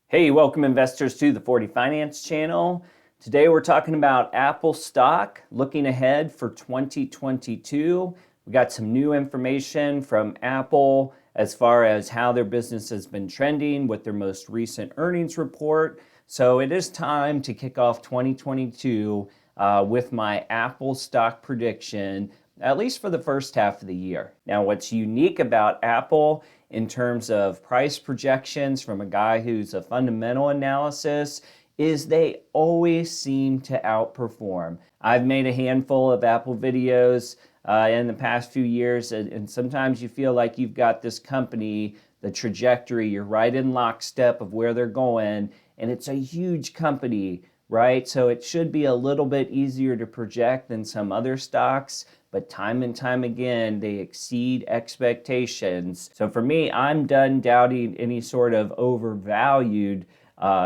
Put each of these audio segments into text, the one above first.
Hey, welcome investors to the 40 Finance channel. Today we're talking about Apple stock, looking ahead for 2022. We got some new information from Apple as far as how their business has been trending with their most recent earnings report. So it is time to kick off 2022 with my Apple stock prediction, at least for the first half of the year. Now, what's unique about Apple in terms of price projections from a guy who's a fundamental analysis is they always seem to outperform. I've made a handful of Apple videos in the past few years, and sometimes you feel like you've got this company, the trajectory, you're right in lockstep of where they're going, and it's a huge company, right? So it should be a little bit easier to project than some other stocks, but time and time again, they exceed expectations. So for me, I'm done doubting any sort of overvalued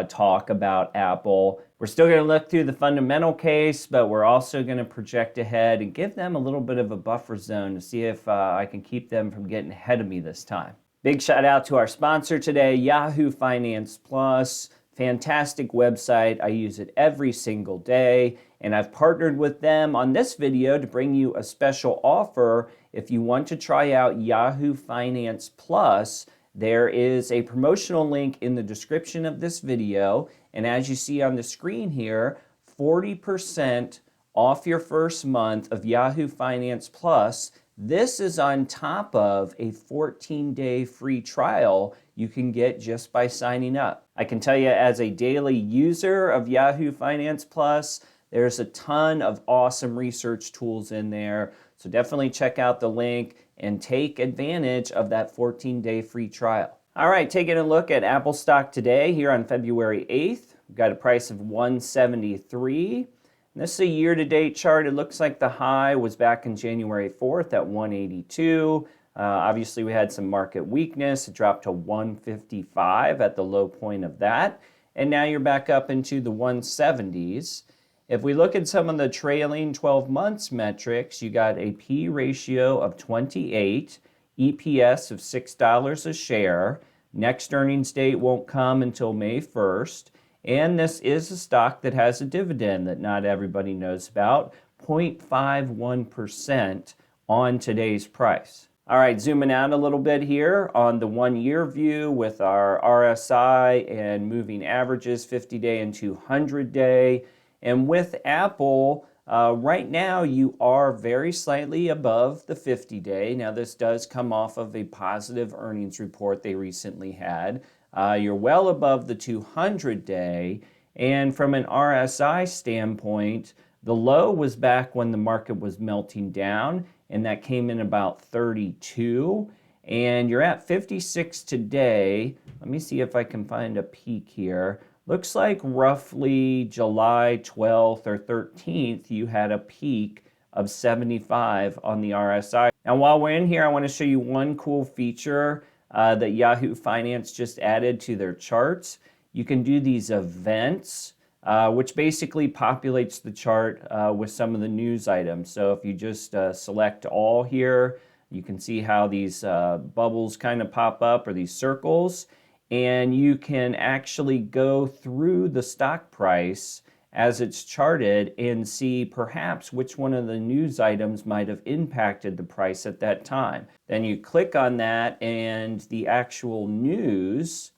talk about Apple. We're still going to look through the fundamental case, but we're also going to project ahead and give them a little bit of a buffer zone to see if I can keep them from getting ahead of me this time. Big shout out to our sponsor today, Yahoo Finance Plus. Fantastic website. I use it every single day, and I've partnered with them on this video to bring you a special offer. If you want to try out Yahoo Finance Plus, there is a promotional link in the description of this video, and as you see on the screen here, 40% off your first month of Yahoo Finance Plus. This is on top of a 14-day free trial you can get just by signing up. I can tell you, as a daily user of Yahoo Finance Plus, there's a ton of awesome research tools in there. So definitely check out the link and take advantage of that 14-day free trial. All right, taking a look at Apple stock today here on February 8th. We've got a price of $173. And this is a year-to-date chart. It looks like the high was back in January 4th at 182. Obviously, we had some market weakness. It dropped to 155 at the low point of that. And now you're back up into the 170s. If we look at some of the trailing 12 months metrics, you got a P ratio of 28, EPS of $6 a share. Next earnings date won't come until May 1st. And this is a stock that has a dividend that not everybody knows about, 0.51% on today's price. All right, zooming out a little bit here on the 1-year view with our RSI and moving averages, 50-day and 200-day. And with Apple, right now you are very slightly above the 50-day. Now this does come off of a positive earnings report they recently had. You're well above the 200-day, and from an RSI standpoint, the low was back when the market was melting down, and that came in about 32, and you're at 56 today. Let me see if I can find a peak here. Looks like roughly July 12th or 13th, you had a peak of 75 on the RSI. Now, while we're in here, I want to show you one cool feature that Yahoo Finance just added to their charts. You can do these events, which basically populates the chart with some of the news items. So if you just select all here, you can see how these bubbles kind of pop up, or these circles, and you can actually go through the stock price as it's charted and see perhaps which one of the news items might have impacted the price at that time. Then you click on that and the actual news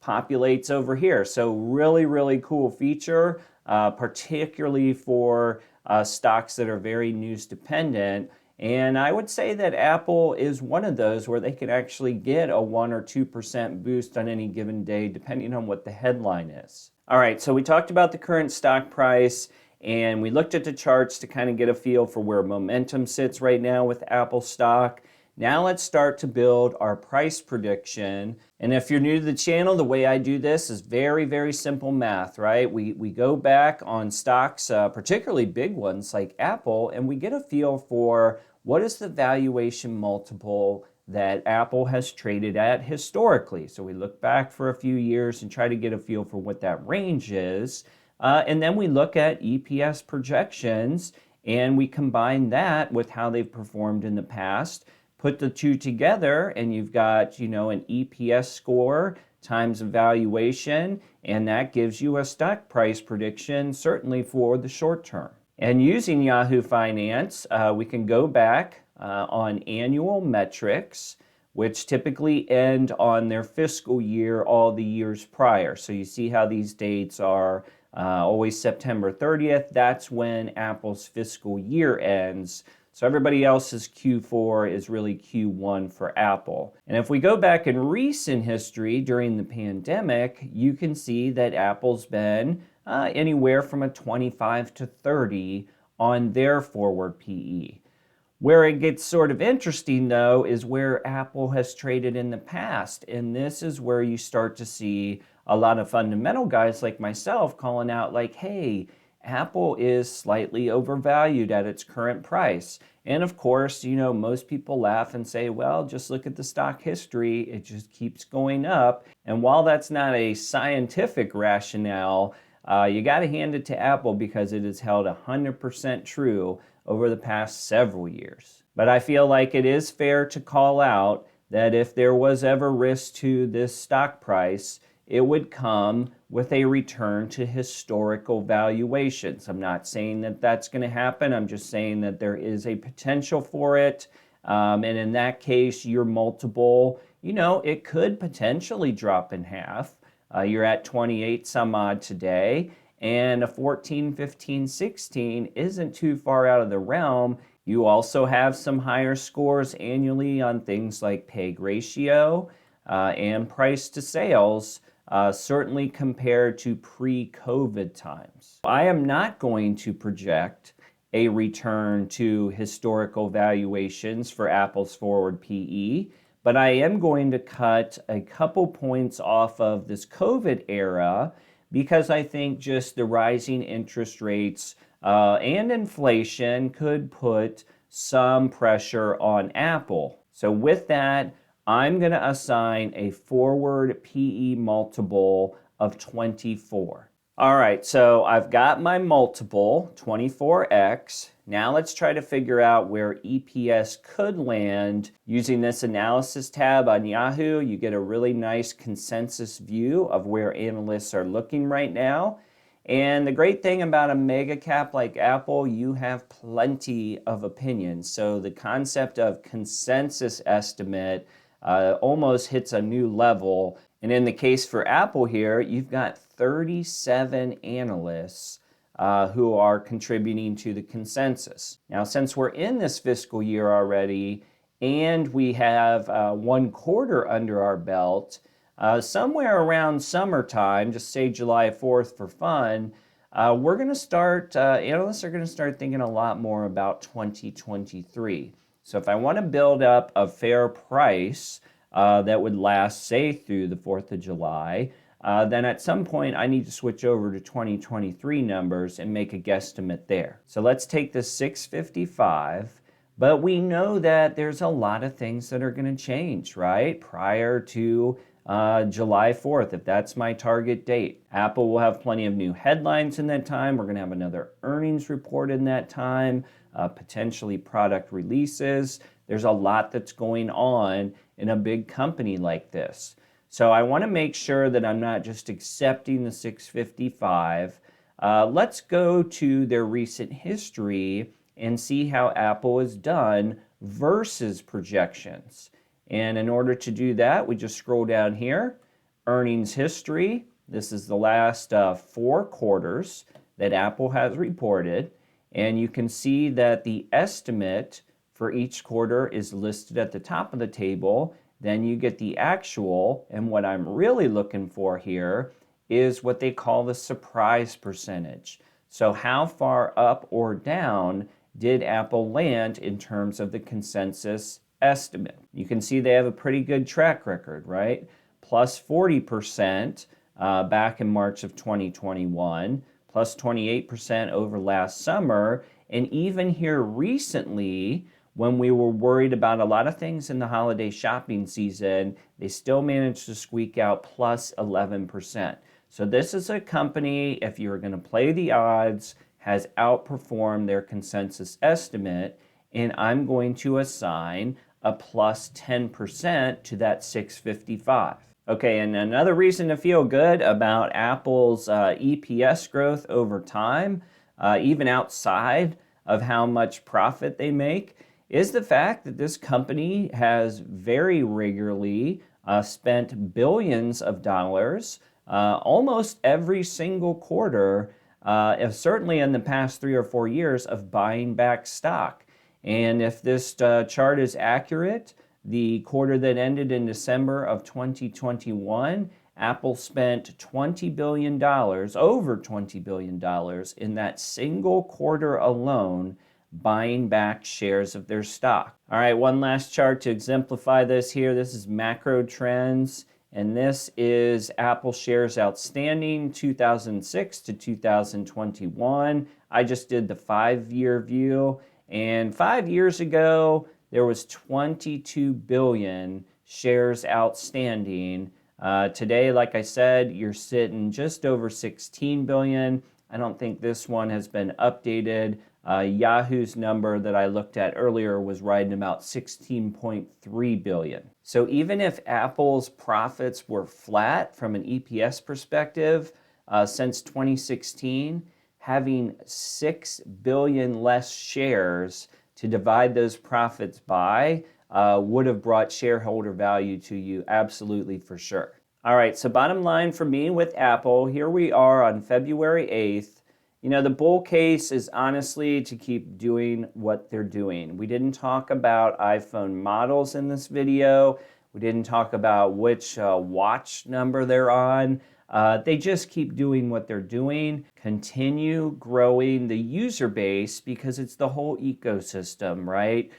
populates over here. So really, really cool feature, particularly for stocks that are very news dependent. And I would say that Apple is one of those where they can actually get a 1 or 2% boost on any given day, depending on what the headline is. All right, so we talked about the current stock price, and we looked at the charts to kind of get a feel for where momentum sits right now with Apple stock. Now let's start to build our price prediction. And if you're new to the channel, the way I do this is very, very simple math, right? We go back on stocks, particularly big ones like Apple, and we get a feel for what is the valuation multiple that Apple has traded at historically. So we look back for a few years and try to get a feel for what that range is. And then we look at EPS projections, and we combine that with how they've performed in the past. Put the two together, and you've got, an EPS score times evaluation, and that gives you a stock price prediction, certainly for the short term. And using Yahoo Finance, we can go back on annual metrics, which typically end on their fiscal year all the years prior. So you see how these dates are always September 30th. That's when Apple's fiscal year ends. So everybody else's Q4 is really Q1 for Apple. And if we go back in recent history during the pandemic, you can see that Apple's been anywhere from a 25 to 30 on their forward PE. Where it gets sort of interesting, though, is where Apple has traded in the past. And this is where you start to see a lot of fundamental guys like myself calling out like, hey, Apple is slightly overvalued at its current price. And of course, most people laugh and say, well, just look at the stock history. It just keeps going up. And while that's not a scientific rationale, you got to hand it to Apple because it has held 100% true over the past several years. But I feel like it is fair to call out that if there was ever risk to this stock price, it would come with a return to historical valuations. I'm not saying that that's going to happen. I'm just saying that there is a potential for it. And in that case, your multiple, it could potentially drop in half. You're at 28 some odd today. And a 14, 15, 16 isn't too far out of the realm. You also have some higher scores annually on things like PEG ratio and price to sales, certainly compared to pre-COVID times. I am not going to project a return to historical valuations for Apple's forward PE, but I am going to cut a couple points off of this COVID era because I think just the rising interest rates and inflation could put some pressure on Apple. So with that, I'm going to assign a forward PE multiple of 24. All right, so I've got my multiple, 24x. Now let's try to figure out where EPS could land. Using this analysis tab on Yahoo, you get a really nice consensus view of where analysts are looking right now. And the great thing about a mega cap like Apple, you have plenty of opinions. So the concept of consensus estimate almost hits a new level. And in the case for Apple here, you've got 37 analysts who are contributing to the consensus. Now, since we're in this fiscal year already, and we have 1 quarter under our belt, somewhere around summertime, just say July 4th for fun, we're going to start, analysts are going to start thinking a lot more about 2023. So if I want to build up a fair price that would last, say, through the 4th of July, then at some point I need to switch over to 2023 numbers and make a guesstimate there. So let's take the 655, but we know that there's a lot of things that are going to change, right? Prior to July 4th, if that's my target date. Apple will have plenty of new headlines in that time. We're going to have another earnings report in that time, potentially product releases. There's a lot that's going on in a big company like this. So I want to make sure that I'm not just accepting the 655. Let's go to their recent history and see how Apple has done versus projections. And in order to do that, we just scroll down here, earnings history. This is the last 4 quarters that Apple has reported. And you can see that the estimate for each quarter is listed at the top of the table. Then you get the actual, and what I'm really looking for here is what they call the surprise percentage. So how far up or down did Apple land in terms of the consensus estimate? You can see they have a pretty good track record, right? Plus 40% back in March of 2021, plus 28% over last summer, and even here recently, when we were worried about a lot of things in the holiday shopping season, they still managed to squeak out plus 11%. So this is a company, if you're going to play the odds, has outperformed their consensus estimate, and I'm going to assign a plus 10% to that 655. Okay, and another reason to feel good about Apple's EPS growth over time, even outside of how much profit they make, is the fact that this company has very regularly spent billions of dollars almost every single quarter, certainly in the past 3 or 4 years, of buying back stock. And if this chart is accurate, the quarter that ended in December of 2021, Apple spent $20 billion, over $20 billion in that single quarter alone, buying back shares of their stock. All right, one last chart to exemplify this here. This is macro trends, and this is Apple shares outstanding 2006 to 2021. I just did the 5-year view, and 5 years ago, there was 22 billion shares outstanding. Today, like I said, you're sitting just over 16 billion. I don't think this one has been updated. Yahoo's number that I looked at earlier was right at about 16.3 billion. So even if Apple's profits were flat from an EPS perspective since 2016, having 6 billion less shares to divide those profits by would have brought shareholder value to you, absolutely, for sure. All right, so bottom line for me with Apple, here we are on February 8th. You know, the bull case is honestly to keep doing what they're doing. We didn't talk about iPhone models in this video. We didn't talk about which watch number they're on. They just keep doing what they're doing, continue growing the user base because it's the whole ecosystem, right?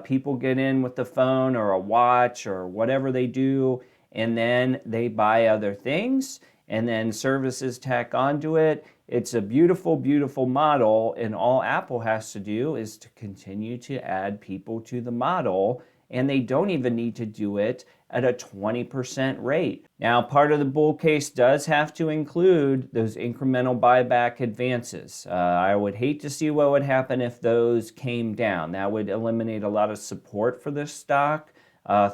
People get in with the phone or a watch or whatever they do, and then they buy other things, and then services tack onto it. It's a beautiful, beautiful model, and all Apple has to do is to continue to add people to the model, and they don't even need to do it at a 20% rate. Now, part of the bull case does have to include those incremental buyback advances. I would hate to see what would happen if those came down. That would eliminate a lot of support for this stock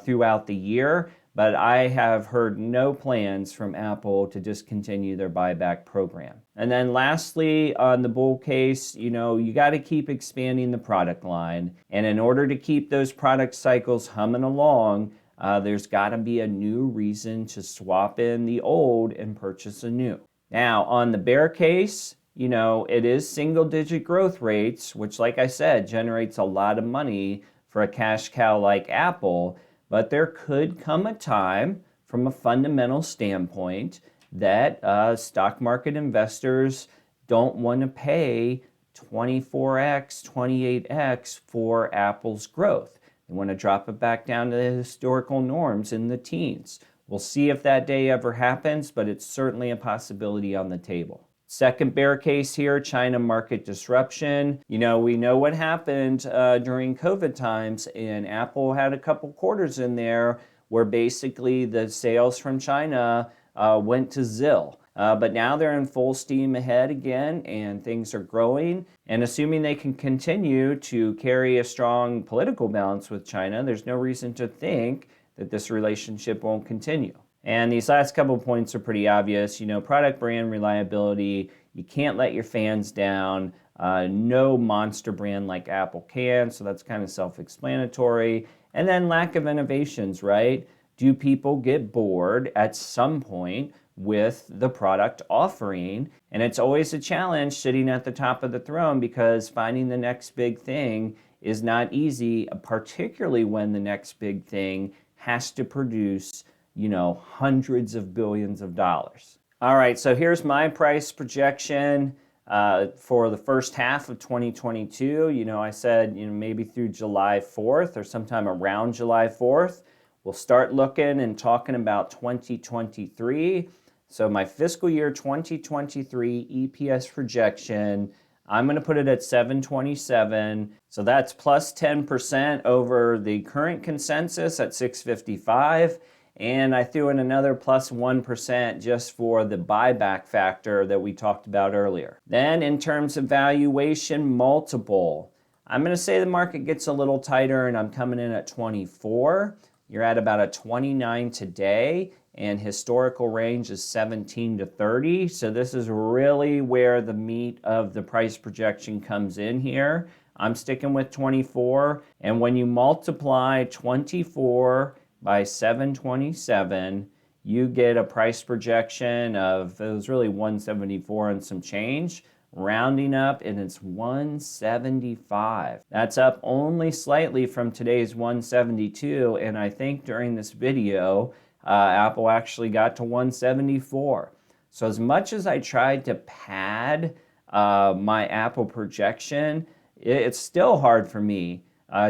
throughout the year. But I have heard no plans from Apple to discontinue their buyback program. And then lastly, on the bull case, you know, you got to keep expanding the product line. And in order to keep those product cycles humming along, there's got to be a new reason to swap in the old and purchase a new. Now, on the bear case, you know, it is single-digit growth rates, which, like I said, generates a lot of money for a cash cow like Apple. But there could come a time, from a fundamental standpoint, that stock market investors don't want to pay 24x, 28x for Apple's growth. They want to drop it back down to the historical norms in the teens. We'll see if that day ever happens, but it's certainly a possibility on the table. Second bear case here, China market disruption. You know, we know what happened during COVID times, and Apple had a couple quarters in there where basically the sales from China went to zil. But now they're in full steam ahead again, and things are growing. And assuming they can continue to carry a strong political balance with China, there's no reason to think that this relationship won't continue. And these last couple of points are pretty obvious. You know, product brand reliability, you can't let your fans down. No monster brand like Apple can, so that's kind of self-explanatory. And then lack of innovations, right? Do people get bored at some point with the product offering? And it's always a challenge sitting at the top of the throne because finding the next big thing is not easy, particularly when the next big thing has to produce, you know, hundreds of billions of dollars. All right, so here's my price projection for the first half of 2022. You know, I said, you know, maybe through July 4th or sometime around July 4th, we'll start looking and talking about 2023. So my fiscal year 2023 EPS projection, I'm going to put it at 727. So that's plus 10% over the current consensus at 655. And I threw in another plus 1% just for the buyback factor that we talked about earlier. Then in terms of valuation multiple, I'm going to say the market gets a little tighter and I'm coming in at 24. You're at about a 29 today. and historical range is 17 to 30. So this is really where the meat of the price projection comes in here. I'm sticking with 24, and when you multiply 24 by 727, you get a price projection of, it was really 174 and some change, rounding up, and it's 175. That's up only slightly from today's 172, and I think during this video, Apple actually got to 174. So as much as I tried to pad my Apple projection, it's still hard for me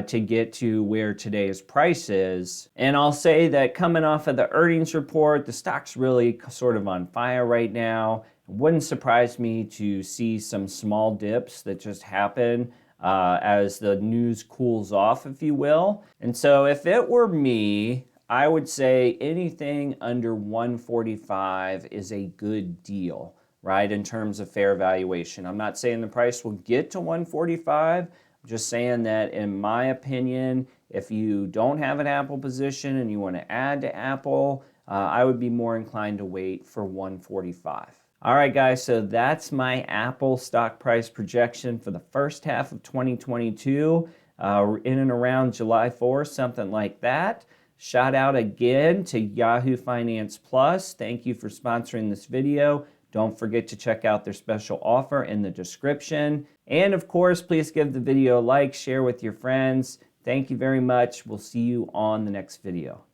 to get to where today's price is. And I'll say that coming off of the earnings report, the stock's really sort of on fire right now. It wouldn't surprise me to see some small dips that just happen as the news cools off, if you will. And so if it were me, I would say anything under 145 is a good deal, right, in terms of fair valuation. I'm not saying the price will get to 145. I'm just saying that, in my opinion, if you don't have an Apple position and you want to add to Apple, I would be more inclined to wait for 145. All right, guys, so that's my Apple stock price projection for the first half of 2022, in and around July 4th, something like that. Shout out again to Yahoo Finance Plus. Thank you for sponsoring this video. Don't forget to check out their special offer in the description. And of course, please give the video a like, share with your friends. Thank you very much. We'll see you on the next video.